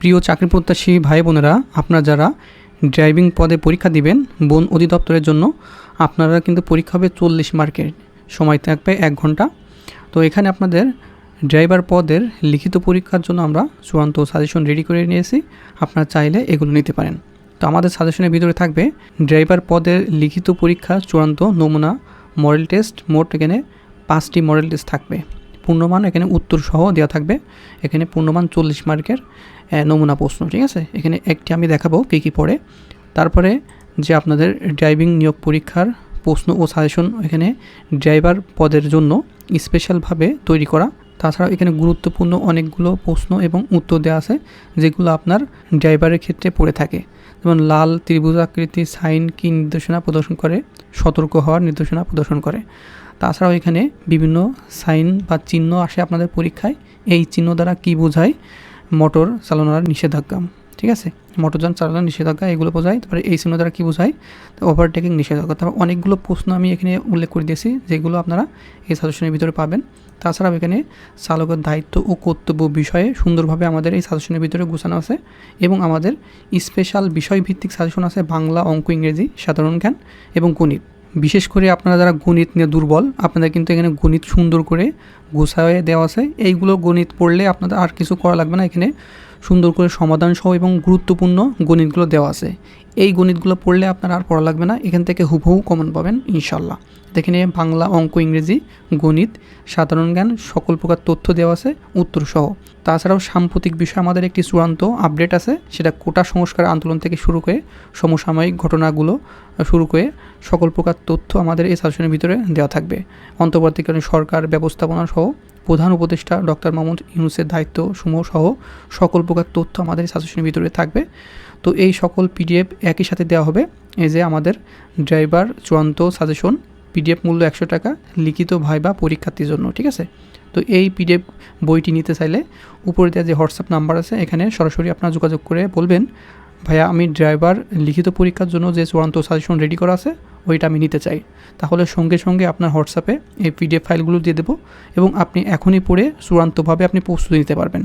প্রিয় চাকরি প্রত্যাশী ভাই বোনেরা, আপনারা যারা ড্রাইভিং পদে পরীক্ষা দিবেন বন অধিদপ্তরের জন্য, আপনারা কিন্তু পরীক্ষা হবে 40 মার্কের, সময় থাকবে 1 ঘন্টা। তো এখানে আপনাদের ড্রাইভার পদের লিখিত পরীক্ষার জন্য আমরা চূড়ান্ত সাজেশন রেডি করে নিয়েছি। আপনারা চাইলে এগুলো নিতে পারেন। তো আমাদের সাজেশনের ভিতরে থাকবে ড্রাইভার পদের লিখিত পরীক্ষা চূড়ান্ত নমুনা মডেল টেস্ট, মোট এখানে 5টি মডেল টেস্ট থাকবে। পূর্ণমান এখানে উত্তর সহ দেওয়া থাকবে। এখানে পূর্ণমান 40 মার্কের নমুনা প্রশ্ন, ঠিক আছে। এখানে একটি আমি দেখাবো কী পড়ে। তারপরে যে আপনাদের ড্রাইভিং নিয়োগ পরীক্ষার প্রশ্ন ও সাজেশন এখানে ড্রাইভার পদের জন্য স্পেশালভাবে তৈরি করা। তাছাড়াও এখানে গুরুত্বপূর্ণ অনেকগুলো প্রশ্ন এবং উত্তর দেওয়া আছে যেগুলো আপনার ড্রাইভারের ক্ষেত্রে পড়ে থাকে। যেমন লাল ত্রিভুজাকৃতি সাইন কী নির্দেশনা প্রদর্শন করে, সতর্ক হওয়ার নির্দেশনা প্রদর্শন করে। তাছাড়াও এখানে বিভিন্ন সাইন বা চিহ্ন আসে আপনাদের পরীক্ষায়। এই চিহ্ন দ্বারা কী বোঝায়? মোটর চালানোর নিষেধাজ্ঞা, ঠিক আছে, মোটরযান চালানোর নিষেধাজ্ঞা এগুলো বোঝায়। তারপরে এই চিহ্ন দ্বারা কী বোঝায়? ওভারটেকিং নিষেধাজ্ঞা। তারপর অনেকগুলো প্রশ্ন আমি এখানে উল্লেখ করে দিয়েছি যেগুলো আপনারা এই সাজেশনের ভিতরে পাবেন। তাছাড়াও এখানে চালকের দায়িত্ব ও কর্তব্য বিষয়ে সুন্দরভাবে আমাদের এই সাজেশনের ভিতরে গোছানো আছে এবং আমাদের স্পেশাল বিষয়ভিত্তিক সাজেশন আছে বাংলা, অঙ্ক, ইংরেজি, সাধারণ জ্ঞান এবং গণিত। বিশেষ করে আপনারা যারা গণিত নিয়ে দুর্বল, আপনাদের কিন্তু এখানে গণিত সুন্দর করে গোছায় দেওয়া আছে। এইগুলো গণিত পড়লে আপনাদের আর কিছু করা লাগবে না। এখানে সুন্দর করে সমাধান সহ এবং গুরুত্বপূর্ণ গণিতগুলো দেওয়া আছে। এই গণিতগুলো পড়লে আপনার আর পড়া লাগবে না, এখান থেকে হুবহু কমন পাবেন ইনশাল্লাহ। এখানে বাংলা, অঙ্ক, ইংরেজি, গণিত, সাধারণ জ্ঞান সকল প্রকার তথ্য দেওয়া আছে উত্তর সহ। তাছাড়াও সাম্প্রতিক বিষয় আমাদের একটি চূড়ান্ত আপডেট আছে, সেটা কোটা সংস্কার আন্দোলন থেকে শুরু করে সমসাময়িক ঘটনাগুলো শুরু করে সকল প্রকার তথ্য আমাদের এই সাজেশনের ভিতরে দেওয়া থাকবে। অন্তর্বর্তীকালীন সরকার ব্যবস্থাপনা সহ প্রধান উপদেষ্টা ডক্টর মোহাম্মদ ইউনূসের দায়িত্ব সমূহ সহ সকল প্রকার তথ্য আমাদের এই সাজেশনের ভিতরে থাকবে। তো এই সকল পিডিএফ একই সাথে দেওয়া হবে। এই যে আমাদের ড্রাইভার চূড়ান্ত সাজেশন, পিডিএফ মূল্য 100 টাকা, লিখিত ভাইবা পরীক্ষার্থীর জন্য, ঠিক আছে। তো এই পিডিএফ বইটি নিতে চাইলে উপরে দেওয়া যে হোয়াটসঅ্যাপ নাম্বার আছে এখানে সরাসরি আপনারা যোগাযোগ করে বলবেন, ভাইয়া আমি ড্রাইভার লিখিত পরীক্ষার জন্য যে চূড়ান্ত সাজেশন রেডি করা আছে ওইটা আমি নিতে চাই। তাহলে সঙ্গে সঙ্গে আপনার হোয়াটসঅ্যাপে এই পিডিএফ ফাইলগুলো দিয়ে দেবো এবং আপনি এখনই পড়ে চূড়ান্তভাবে আপনি প্রস্তুতি নিতে পারবেন।